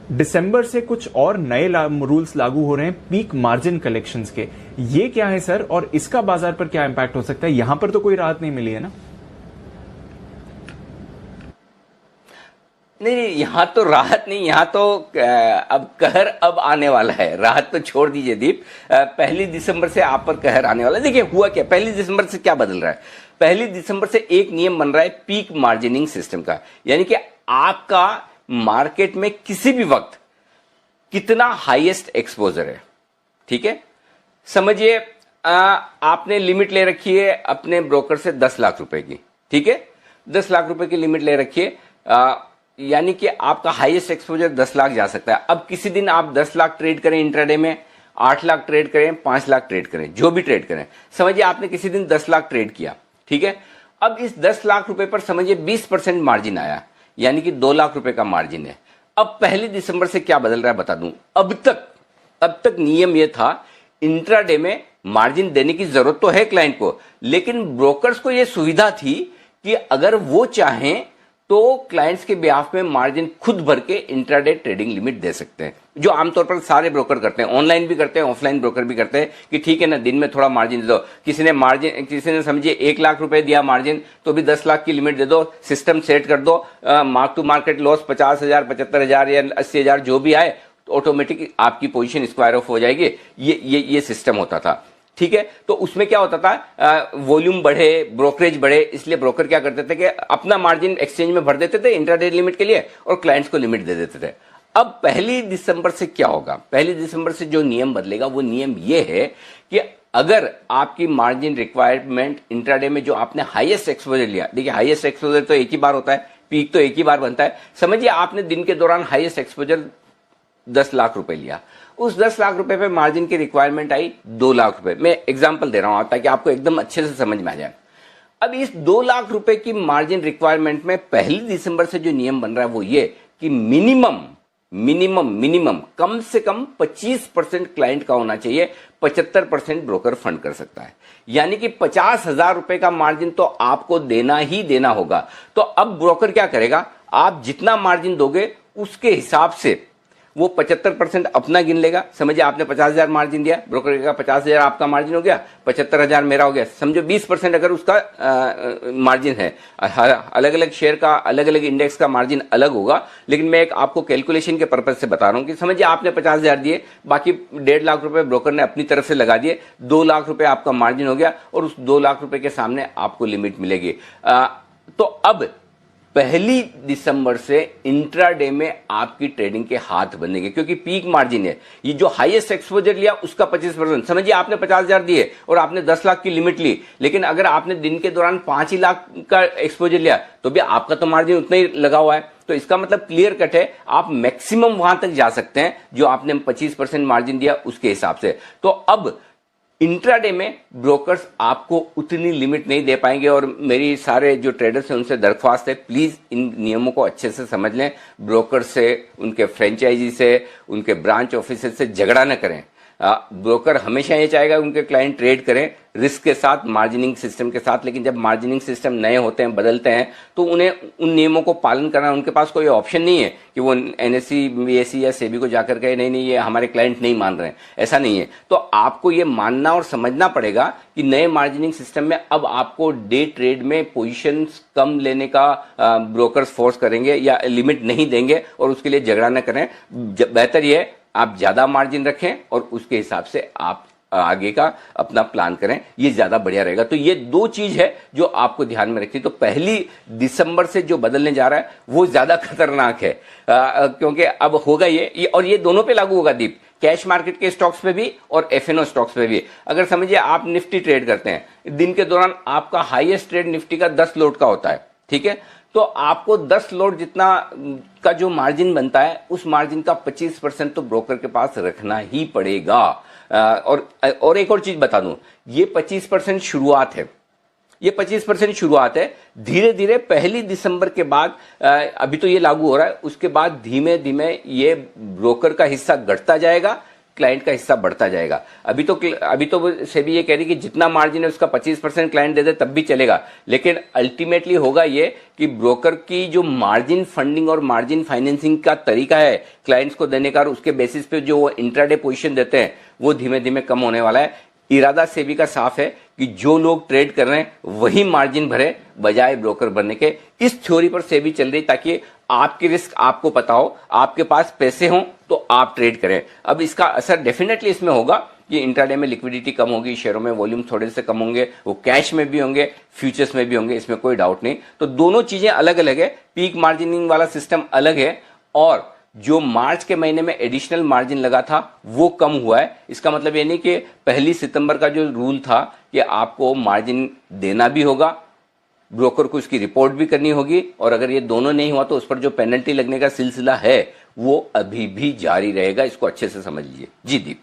दिसंबर से कुछ और नए रूल्स लागू हो रहे हैं पीक मार्जिन कलेक्शंस के, ये क्या है सर, और इसका बाजार पर क्या इंपैक्ट हो सकता है? यहां पर तो कोई राहत नहीं मिली है ना? नहीं नहीं, यहाँ तो राहत नहीं, यहाँ तो अब कहर अब आने वाला है। राहत तो छोड़ दीजिए दीप, 1 दिसंबर से आप पर कहर आने वाला है। देखिए हुआ क्या, 1 दिसंबर से क्या बदल रहा है। 1 दिसंबर से एक नियम बन रहा है पीक मार्जिनिंग सिस्टम का, यानी कि आपका मार्केट में किसी भी वक्त कितना हाईएस्ट एक्सपोजर है। ठीक है, समझिए आपने लिमिट ले रखी है अपने ब्रोकर से 10 लाख रुपए की। ठीक है, 10 लाख रुपए की लिमिट ले रखी है, यानी कि आपका हाईएस्ट एक्सपोजर 10 लाख जा सकता है। अब किसी दिन आप 10 लाख ट्रेड करें इंट्राडे में, 8 लाख ट्रेड करें, 5 लाख ट्रेड करें, जो भी ट्रेड करें, समझिए आपने किसी दिन 10 लाख ट्रेड किया। ठीक है, अब इस 10 लाख रुपए पर समझिए 20% मार्जिन आया, यानी कि 2 लाख रुपए का मार्जिन है। अब 1 दिसंबर से क्या बदल रहा है बता दूं। अब तक नियम यह था, इंट्राडे में मार्जिन देने की जरूरत तो है क्लाइंट को, लेकिन ब्रोकर्स को यह सुविधा थी कि अगर वो चाहें तो क्लाइंट्स के बिहाफ में मार्जिन खुद भर के इंट्राडे ट्रेडिंग लिमिट दे सकते हैं, जो आमतौर पर सारे ब्रोकर करते हैं। ऑनलाइन भी करते हैं, ऑफलाइन ब्रोकर भी करते हैं कि ठीक है ना, दिन में थोड़ा मार्जिन दे दो। किसी ने समझिए 1 लाख रुपए दिया मार्जिन, तो भी 10 लाख की लिमिट दे दो, सिस्टम सेट कर दो, मार्क टू मार्केट लॉस 50,000, 75,000 या 80,000 जो भी आए, तो ऑटोमेटिक आपकी पोजीशन स्क्वायर ऑफ हो जाएगी। ये सिस्टम होता था। ठीक है, तो उसमें क्या होता था, वॉल्यूम बढ़े, ब्रोकरेज बढ़े, इसलिए ब्रोकर क्या करते थे कि अपना मार्जिन एक्सचेंज में भर देते थे इंट्राडे लिमिट के लिए और क्लाइंट्स को लिमिट दे देते थे। अब 1 दिसंबर से क्या होगा, 1 दिसंबर से जो नियम बदलेगा वो नियम ये है कि अगर आपकी मार्जिन रिक्वायरमेंट इंट्राडे में जो आपने हाईएस्ट एक्सपोजर लिया, देखिए हाईएस्ट एक्सपोजर तो एक ही बार होता है, पीक तो एक ही बार बनता है। समझिए आपने दिन के दौरान हाईएस्ट एक्सपोजर 10 लाख रुपए लिया, उस 10 लाख रुपए पे मार्जिन की रिक्वायरमेंट आई 2 लाख रुपए। मैं एग्जांपल दे रहा हूं ताकि आपको एकदम अच्छे से समझ में आ जाए। अब इस 2 लाख रुपए की मार्जिन रिक्वायरमेंट में 1 दिसंबर से जो नियम बन रहा है वो ये कि मिनिमम कम से कम 25% क्लाइंट का होना चाहिए, 75% ब्रोकर फंड कर सकता है। यानी कि 50,000 रुपए का मार्जिन तो आपको देना ही देना होगा। तो अब ब्रोकर क्या करेगा, आप जितना मार्जिन दोगे उसके हिसाब से वो 75% अपना गिन लेगा। समझिए आपने 50,000 मार्जिन दिया, ब्रोकर का 50,000 आपका मार्जिन हो गया, 75,000 मेरा हो गया। समझो 20% अगर उसका मार्जिन है, अलग अलग शेयर का अलग अलग इंडेक्स का मार्जिन अलग होगा, लेकिन मैं एक आपको कैलकुलेशन के पर्पज से बता रहा हूं कि समझिए आपने 50,000 दिए, बाकी 1.5 लाख रुपए ब्रोकर ने अपनी तरफ से लगा दिए, 2 लाख रुपए आपका मार्जिन हो गया और उस 2 लाख रुपए के सामने आपको लिमिट मिलेगी। तो अब 1 दिसंबर से इंट्राडे में आपकी ट्रेडिंग के हाथ बनेंगे, क्योंकि पीक मार्जिन है। ये जो हाईएस्ट एक्सपोजर लिया उसका 25%, समझिए आपने 50,000 दिए और आपने 10 लाख की लिमिट ली, लेकिन अगर आपने दिन के दौरान 5 ही लाख का एक्सपोजर लिया तो भी आपका तो मार्जिन उतना ही लगा हुआ है। तो इसका मतलब क्लियर कट है, आप मैक्सिमम वहां तक जा सकते हैं जो आपने 25% मार्जिन दिया उसके हिसाब से। तो अब इंट्राडे में ब्रोकर्स आपको उतनी लिमिट नहीं दे पाएंगे, और मेरी सारे जो ट्रेडर्स हैं उनसे दरख्वास्त है, प्लीज इन नियमों को अच्छे से समझ लें। ब्रोकर से, उनके फ्रेंचाइजी से, उनके ब्रांच ऑफिसर से झगड़ा न करें। ब्रोकर हमेशा ये चाहेगा उनके क्लाइंट ट्रेड करें रिस्क के साथ, मार्जिनिंग सिस्टम के साथ, लेकिन जब मार्जिनिंग सिस्टम नए होते हैं, बदलते हैं, तो उन्हें उन नियमों को पालन करना, उनके पास कोई ऑप्शन नहीं है कि वो एनएससी, बीएससी या सेबी को जाकर कहे नहीं ये हमारे क्लाइंट नहीं मान रहे हैं। ऐसा नहीं है। तो आपको ये मानना और समझना पड़ेगा कि नए मार्जिनिंग सिस्टम में अब आपको डे ट्रेड में पोजिशन कम लेने का ब्रोकर्स फोर्स करेंगे या लिमिट नहीं देंगे, और उसके लिए झगड़ा न करें। बेहतर यह आप ज्यादा मार्जिन रखें और उसके हिसाब से आप आगे का अपना प्लान करें, ये ज्यादा बढ़िया रहेगा। तो ये 2 चीज है जो आपको ध्यान में रखनी। तो 1 दिसंबर से जो बदलने जा रहा है वो ज्यादा खतरनाक है, क्योंकि अब होगा ये और ये दोनों पे लागू होगा दीप, कैश मार्केट के स्टॉक्स पे भी और एफएनओ स्टॉक्स पे भी। अगर समझिए आप निफ्टी ट्रेड करते हैं, दिन के दौरान आपका हाईएस्ट ट्रेड निफ्टी का 10 लोट का होता है, ठीक है, तो आपको 10 लोट जितना का जो मार्जिन बनता है उस मार्जिन का 25% तो ब्रोकर के पास रखना ही पड़ेगा। और एक और चीज बता दूं, ये 25% शुरुआत है, ये 25% शुरुआत है। धीरे धीरे 1 दिसंबर के बाद, अभी तो ये लागू हो रहा है, उसके बाद धीमे धीमे ये ब्रोकर का हिस्सा घटता जाएगा, क्लाइंट का हिस्सा बढ़ता जाएगा। अभी तो सेबी ये कह रही कि जितना मार्जिन है उसका 25% क्लाइंट दे दे तब भी चलेगा, लेकिन अल्टीमेटली होगा ये कि ब्रोकर की जो मार्जिन फंडिंग और मार्जिन फाइनेंसिंग का तरीका है क्लाइंट्स को देने का, और उसके बेसिस पे जो वो इंट्राडे पोजीशन देते हैं वो धीमे धीमे कम होने वाला है। इरादा सेबी का साफ है कि जो लोग ट्रेड कर रहे हैं वही मार्जिन भरे बजाय ब्रोकर बनने के। इस थ्योरी पर सेबी चल रही ताकि आपकी रिस्क आपको पता हो, आपके पास पैसे हों तो आप ट्रेड करें। अब इसका असर डेफिनेटली इसमें होगा कि इंट्राडे में लिक्विडिटी कम होगी, शेयरों में वॉल्यूम थोड़े से कम होंगे, वो कैश में भी होंगे, फ्यूचर्स में भी होंगे, इसमें कोई डाउट नहीं। तो दोनों चीजें अलग अलग है, पीक मार्जिनिंग वाला सिस्टम अलग है और जो मार्च के महीने में एडिशनल मार्जिन लगा था वो कम हुआ है। इसका मतलब ये नहीं कि 1 सितंबर का जो रूल था कि आपको मार्जिन देना भी होगा, ब्रोकर को इसकी रिपोर्ट भी करनी होगी, और अगर ये दोनों नहीं हुआ तो उस पर जो पेनल्टी लगने का सिलसिला है वो अभी भी जारी रहेगा। इसको अच्छे से समझ लीजिए। जी दीप।